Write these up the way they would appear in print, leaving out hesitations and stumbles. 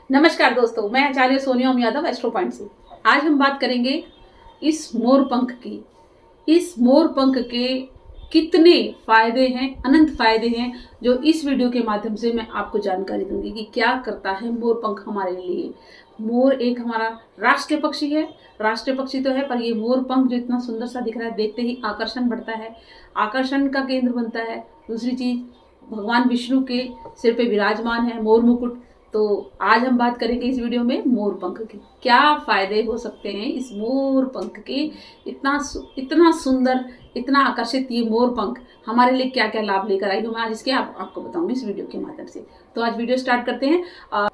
नमस्कार दोस्तों, मैं आचार्य सोनिया यादव एस्ट्रो पॉइंट से। आज हम बात करेंगे इस मोर पंख की। इस मोर पंख के कितने फायदे हैं, अनंत फायदे हैं, जो इस वीडियो के माध्यम से मैं आपको जानकारी दूंगी कि क्या करता है मोर पंख हमारे लिए। मोर एक हमारा राष्ट्रीय पक्षी है। राष्ट्रीय पक्षी तो है, पर ये मोर पंख जो इतना सुंदर सा दिख रहा है, देखते ही आकर्षण बढ़ता है, आकर्षण का केंद्र बनता है। दूसरी चीज, भगवान विष्णु के सिर पे विराजमान है मोर मुकुट। तो आज हम बात करेंगे इस वीडियो में मोर पंख की। क्या फायदे हो सकते हैं इस मोर पंख के। इतना सुंदर, इतना आकर्षित ये मोर पंख हमारे लिए क्या क्या लाभ लेकर आई हूँ मैं आज इसके आपको बताऊंगी इस वीडियो के माध्यम से। तो आज वीडियो स्टार्ट करते हैं।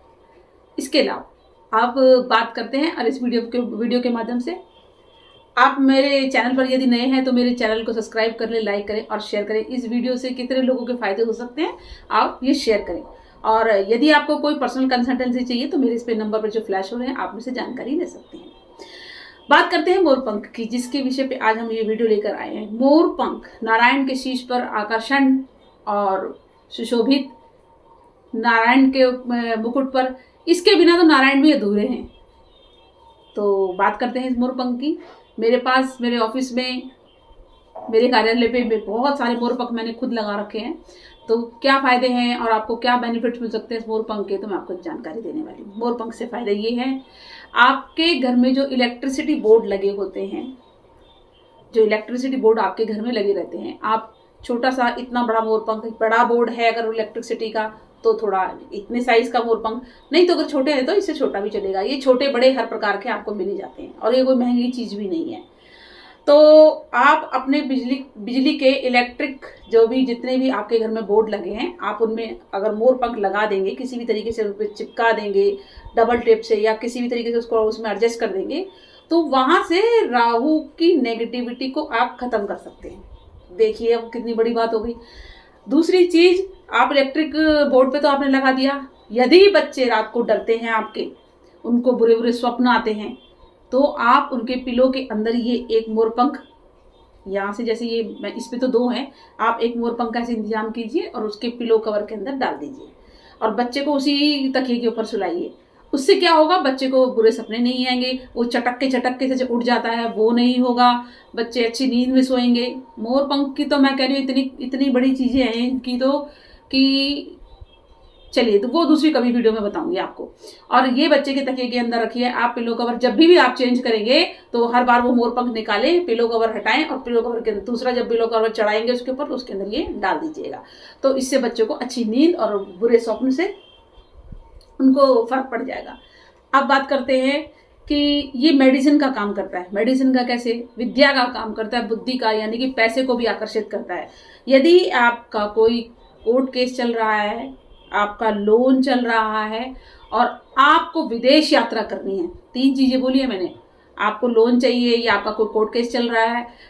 इसके लाभ आप बात करते हैं, और इस वीडियो के माध्यम से आप मेरे चैनल पर यदि नए हैं तो मेरे चैनल को सब्सक्राइब कर लें, लाइक करें और शेयर करें। इस वीडियो से कितने लोगों के फायदे हो सकते हैं आप ये शेयर करें। और यदि आपको कोई पर्सनल कंसल्टेंसी चाहिए तो मेरे इस पे नंबर पर जो फ्लैश हो रहे हैं आप मुझसे जानकारी ले सकते हैं। बात करते हैं मोर पंख की, जिसके विषय पे आज हम ये वीडियो लेकर आए हैं। मोर पंख नारायण के शीश पर आकर्षण और सुशोभित, नारायण के मुकुट पर, इसके बिना तो नारायण भी अधूरे हैं। तो बात करते हैं इस मोर पंख की। मेरे पास, मेरे ऑफिस में, मेरे कार्यालय पे बहुत सारे मोर पंख मैंने खुद लगा रखे हैं। तो क्या फायदे हैं और आपको क्या बेनिफिट्स मिल सकते हैं इस मोर पंख के, तो मैं आपको जानकारी देने वाली हूँ। मोर पंख से फायदे ये हैं, आपके घर में जो इलेक्ट्रिसिटी बोर्ड लगे होते हैं, जो इलेक्ट्रिसिटी बोर्ड आपके घर में लगे रहते हैं, आप छोटा सा, इतना बड़ा मोर पंख, बड़ा बोर्ड है अगर इलेक्ट्रिसिटी का तो थोड़ा इतने साइज का मोर पंख, नहीं तो अगर छोटे हैं तो इससे छोटा भी चलेगा। ये छोटे बड़े हर प्रकार के आपको मिल ही जाते हैं और ये कोई महंगी चीज भी नहीं है। तो आप अपने बिजली के इलेक्ट्रिक जो भी जितने भी आपके घर में बोर्ड लगे हैं, आप उनमें अगर मोर पंख लगा देंगे, किसी भी तरीके से उन पर चिपका देंगे डबल टेप से, या किसी भी तरीके से उसको उसमें एडजस्ट कर देंगे, तो वहां से राहु की नेगेटिविटी को आप खत्म कर सकते हैं। देखिए अब कितनी बड़ी बात हो गई। दूसरी चीज, आप इलेक्ट्रिक बोर्ड पे तो आपने लगा दिया, यदि बच्चे रात को डरते हैं आपके, उनको बुरे बुरे स्वप्न आते हैं, तो आप उनके पिलो के अंदर ये एक मोर पंख, यहाँ से जैसे ये मैं इस पे तो दो हैं, आप एक मोर पंख का ऐसे इंतजाम कीजिए और उसके पिलो कवर के अंदर डाल दीजिए और बच्चे को उसी तकिए के ऊपर सुलाइए। उससे क्या होगा, बच्चे को बुरे सपने नहीं आएंगे, वो चटक के से उठ जाता है वो नहीं होगा, बच्चे अच्छी नींद में सोएंगे। मोर पंख की तो मैं कह रही हूँ इतनी बड़ी चीजें हैं इनकी तो, कि चलिए तो वो दूसरी कभी वीडियो में बताऊंगी आपको। और ये बच्चे के तकिए के अंदर रखिए। आप पिलो कवर जब भी आप चेंज करेंगे तो हर बार वो मोर पंख निकालें, पिलो कवर हटाएं और पिलो कवर के अंदर दूसरा जब पिलो कवर चढ़ाएंगे उसके ऊपर, तो उसके अंदर ये डाल दीजिएगा। तो इससे बच्चों को अच्छी नींद और बुरे स्वप्न से उनको फर्क पड़ जाएगा। अब बात करते हैं कि ये मेडिसिन का काम करता है। मेडिसिन का कैसे? विद्या का काम करता है, बुद्धि का, यानी कि पैसे को भी आकर्षित करता है। यदि आपका कोई कोर्ट केस चल रहा है, आपका लोन चल रहा है और आपको विदेश यात्रा करनी है, तीन चीजें बोली है मैंने, आपको लोन चाहिए, या आपका कोई कोर्ट केस चल रहा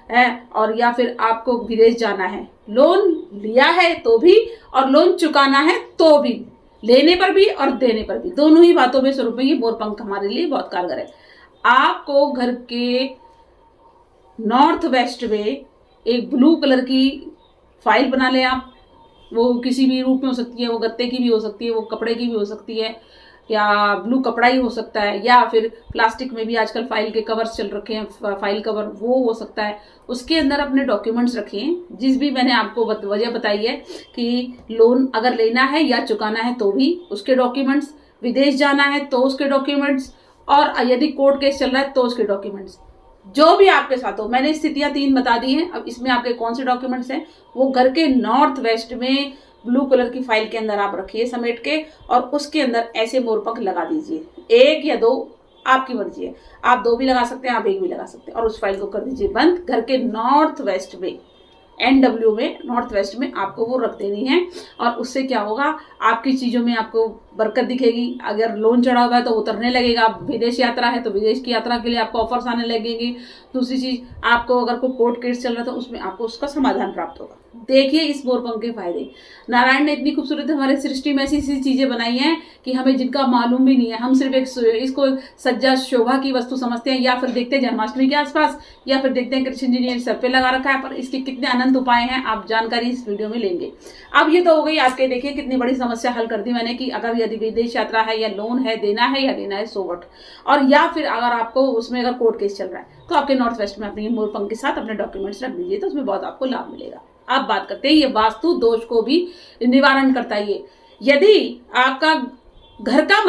है और या फिर आपको विदेश जाना है, लोन लिया है तो भी और लोन चुकाना है तो भी, लेने पर भी और देने पर भी, दोनों ही बातों में स्वरूप में ये मोर पंख हमारे लिए बहुत कारगर है। आपको घर के नॉर्थ वेस्ट में एक ब्लू कलर की फाइल बना लें आप, वो किसी भी रूप में हो सकती है, वो गत्ते की भी हो सकती है, वो कपड़े की भी हो सकती है, या ब्लू कपड़ा ही हो सकता है, या फिर प्लास्टिक में भी आजकल फाइल के कवर्स चल रखे हैं, फाइल कवर वो हो सकता है। उसके अंदर अपने डॉक्यूमेंट्स रखिए, जिस भी मैंने आपको वजह बताई है कि लोन अगर लेना है या चुकाना है तो भी उसके डॉक्यूमेंट्स, विदेश जाना है तो उसके डॉक्यूमेंट्स, और यदि कोर्ट केस चल रहा है तो उसके डॉक्यूमेंट्स, जो भी आपके साथ हो। मैंने स्थितियां तीन बता दी हैं। अब इसमें आपके कौन से डॉक्यूमेंट्स हैं, वो घर के नॉर्थ वेस्ट में ब्लू कलर की फाइल के अंदर आप रखिए समेट के, और उसके अंदर ऐसे मोर पंख लगा दीजिए, एक या दो, आपकी मर्जी है। आप दो भी लगा सकते हैं, आप एक भी लगा सकते हैं, और उस फाइल को कर दीजिए बंद। घर के नॉर्थ वेस्ट में, NW में, नॉर्थ वेस्ट में आपको वो रख देनी है। और उससे क्या होगा, आपकी चीज़ों में आपको बरकत दिखेगी। अगर लोन चढ़ा हुआ है तो उतरने लगेगा, विदेश यात्रा है तो विदेश की यात्रा के लिए आपको ऑफर्स आने लगेंगे। दूसरी चीज़, आपको अगर कोई कोर्ट केस चल रहा है तो उसमें आपको उसका समाधान प्राप्त होगा। देखिए इस मोर पंख के फायदे। नारायण ने इतनी खूबसूरत हमारे सृष्टि में ऐसी ऐसी चीजें बनाई हैं कि हमें जिनका मालूम भी नहीं है। हम सिर्फ एक इसको सज्जा शोभा की वस्तु समझते हैं, या फिर देखते हैं जन्माष्टमी के आसपास, या फिर देखते हैं कृष्ण जी ने सर पे लगा रखा है। पर इसके कितने अनंत उपाय हैं आप जानकारी इस वीडियो में लेंगे। अब ये तो हो गई आपके, देखिए कितनी बड़ी समस्या हल कर दी मैंने, कि अगर यदि विदेश यात्रा है या लोन है, देना है या लेना है, सो व्हाट। और या फिर अगर आपको उसमें अगर कोर्ट केस चल रहा है तो आपके नॉर्थ वेस्ट में अपने मोर पंख के साथ अपने डॉक्यूमेंट्स रख दीजिए, तो उसमें बहुत आपको लाभ मिलेगा। अब बात करते हैं, ये वास्तु दोष को भी निवारण करता है ये। यदि आपका घर का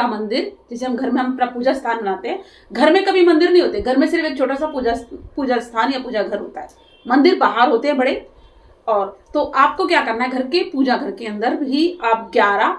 मंदिर जैसे हम घर में हम पूजा स्थान बनाते हैं, घर में कभी मंदिर नहीं होते, घर में सिर्फ एक छोटा सा पूजा स्थान या पूजा घर होता है, मंदिर बाहर होते हैं बड़े। और तो आपको क्या करना है, घर के पूजा घर के अंदर भी आप 11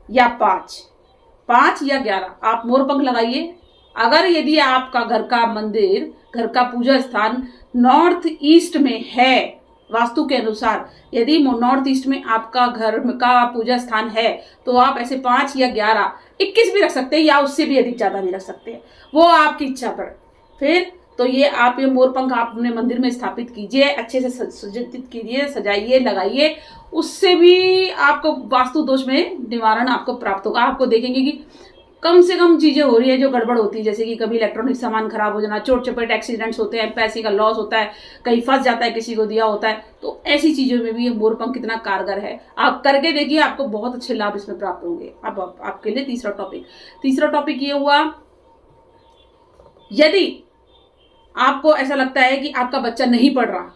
या 5 या 11 आप मोरपंख लगाइए। अगर यदि आपका घर का मंदिर, घर का पूजा स्थान नॉर्थ ईस्ट में है, वास्तु के अनुसार यदि नॉर्थ ईस्ट में आपका घर का पूजा स्थान है, तो आप ऐसे 5 या 11, 21 भी रख सकते हैं या उससे भी अधिक ज़्यादा भी रख सकते हैं, वो आपकी इच्छा पर। फिर तो ये आप ये मोरपंख आप अपने मंदिर में स्थापित कीजिए, अच्छे से सज्जित कीजिए, सजाइए, लगाइए, उससे भी आपको वास्तु दोष में निवारण आपको प्राप्त होगा। आपको देखेंगे कि कम से कम चीजें हो रही है जो गड़बड़ होती है, जैसे कि कभी इलेक्ट्रॉनिक सामान खराब हो जाना, चोट चपेट एक्सीडेंट्स होते हैं, पैसे का लॉस होता है, कहीं फंस जाता है, किसी को दिया होता है, तो ऐसी चीजों में भी ये मोरपंख कितना कारगर है। आप करके देखिए, आपको बहुत अच्छे लाभ इसमें प्राप्त होंगे। अब आपके लिए तीसरा टॉपिक ये हुआ, यदि आपको ऐसा लगता है कि आपका बच्चा नहीं पढ़ रहा,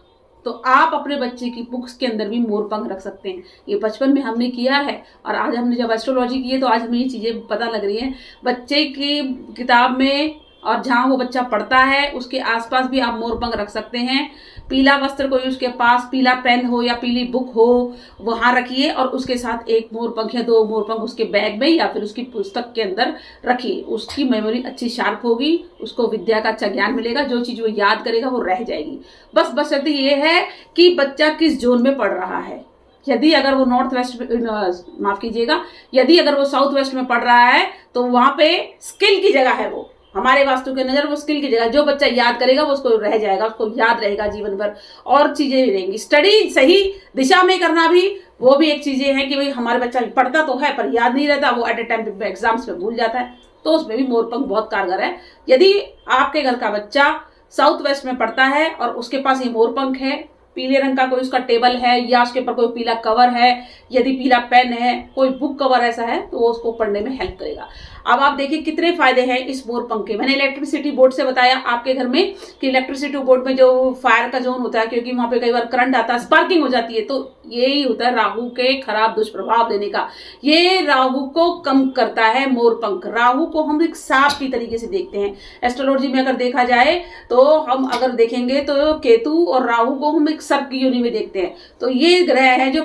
तो आप अपने बच्चे की बुक्स के अंदर भी मोरपंख रख सकते हैं। ये बचपन में हमने किया है और आज हमने जब एस्ट्रोलॉजी की है तो आज हमें ये चीज़ें पता लग रही हैं। बच्चे की किताब में और जहाँ वो बच्चा पढ़ता है उसके आसपास भी आप मोरपंख रख सकते हैं। पीला वस्त्र कोई उसके पास, पीला पेन हो या पीली बुक हो, वहाँ रखिए और उसके साथ एक मोरपंख या 2 मोरपंख उसके बैग में या फिर उसकी पुस्तक के अंदर रखिए। उसकी मेमोरी अच्छी शार्प होगी, उसको विद्या का अच्छा ज्ञान मिलेगा, जो चीज़ वो याद करेगा वो रह जाएगी। बस शर्त ये है कि बच्चा किस जोन में पढ़ रहा है। यदि अगर वो नॉर्थ वेस्ट माफ कीजिएगा, यदि अगर वो साउथ वेस्ट में पढ़ रहा है तो वहाँ पे स्किल की जगह है, वो हमारे वास्तु के नजर वो स्किल की जगह, जो बच्चा याद करेगा वो उसको रह जाएगा, उसको याद रहेगा जीवन भर, और चीजें रहेंगी। स्टडी सही दिशा में करना भी वो भी एक चीजें हैं कि भाई हमारे बच्चा पढ़ता तो है पर याद नहीं रहता, वो एट ए टाइम एग्जाम्स में भूल जाता है, तो उसमें भी मोरपंख बहुत कारगर है। यदि आपके घर का बच्चा साउथ वेस्ट में पढ़ता है और उसके पास ये मोरपंख है, पीले रंग का कोई उसका टेबल है या उसके ऊपर कोई पीला कवर है, यदि पीला पेन है, कोई बुक कवर ऐसा है, तो वो उसको पढ़ने में हेल्प करेगा। अब आप देखिए कितने फायदे हैं इस मोरपंख के। मैंने इलेक्ट्रिसिटी बोर्ड से बताया आपके घर में कि इलेक्ट्रिसिटी बोर्ड में जो फायर का जोन होता है, क्योंकि वहां पे कई बार करंट आता है, स्पार्किंग हो जाती है, तो यही होता है राहु के खराब दुष्प्रभाव देने का। ये राहु को कम करता है मोरपंख। राहु को हम एक सांप की तरीके से देखते हैं एस्ट्रोलॉजी में, अगर देखा जाए तो हम अगर देखेंगे तो केतु और राहु को हम एक सर्प की योनि में देखते हैं। तो ये ग्रह है जो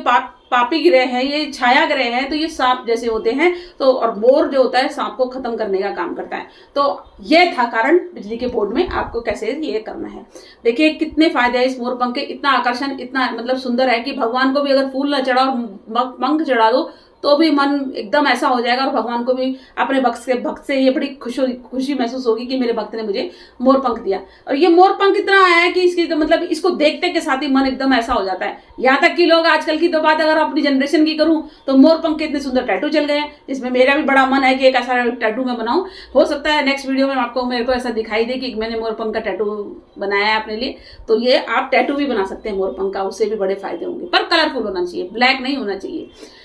पापी ग्रह है, ये छाया ग्रह है, तो ये सांप जैसे होते हैं। तो और मोर जो होता है सांप को खत्म करने का काम करता है। तो ये था कारण बिजली के बोर्ड में आपको कैसे ये करना है। देखिए कितने फायदे हैं इस मोरपंख के, इतना आकर्षण, इतना मतलब सुंदर है कि भगवान को भी अगर फूल न चढ़ा और पंख चढ़ा दो तो भी मन एकदम ऐसा हो जाएगा और भगवान को भी अपने भक्त से ये बड़ी खुशी महसूस होगी कि मेरे भक्त ने मुझे मोरपंख दिया। और ये मोरपंख इतना आया है कि इसकी तो मतलब इसको देखते के साथ ही मन एकदम ऐसा हो जाता है। यहाँ तक कि लोग आजकल की तो बात अगर अपनी जनरेशन की करूं तो मोरपंख के इतने सुंदर टैटू चल गए हैं, जिसमें मेरा भी बड़ा मन है कि एक ऐसा टैटू मैं बनाऊं। हो सकता है नेक्स्ट वीडियो में आपको मेरे को ऐसा दिखाई दे कि मैंने मोरपंख का टैटू बनाया है अपने लिए। तो ये आप टैटू भी बना सकते हैं मोरपंख का, उससे भी बड़े फायदे होंगे, पर कलरफुल होना चाहिए, ब्लैक नहीं होना चाहिए।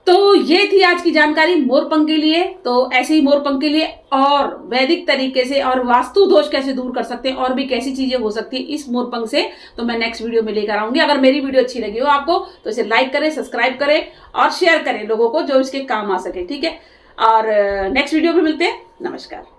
तो ये थी आज की जानकारी मोरपंख के लिए। तो ऐसे ही मोरपंख के लिए और वैदिक तरीके से और वास्तु दोष कैसे दूर कर सकते हैं और भी कैसी चीजें हो सकती है इस मोरपंख से, तो मैं नेक्स्ट वीडियो में लेकर आऊंगी। अगर मेरी वीडियो अच्छी लगी हो आपको तो इसे लाइक करें, सब्सक्राइब करें और शेयर करें लोगों को जो इसके काम आ सके, ठीक है। और नेक्स्ट वीडियो में मिलते हैं। नमस्कार।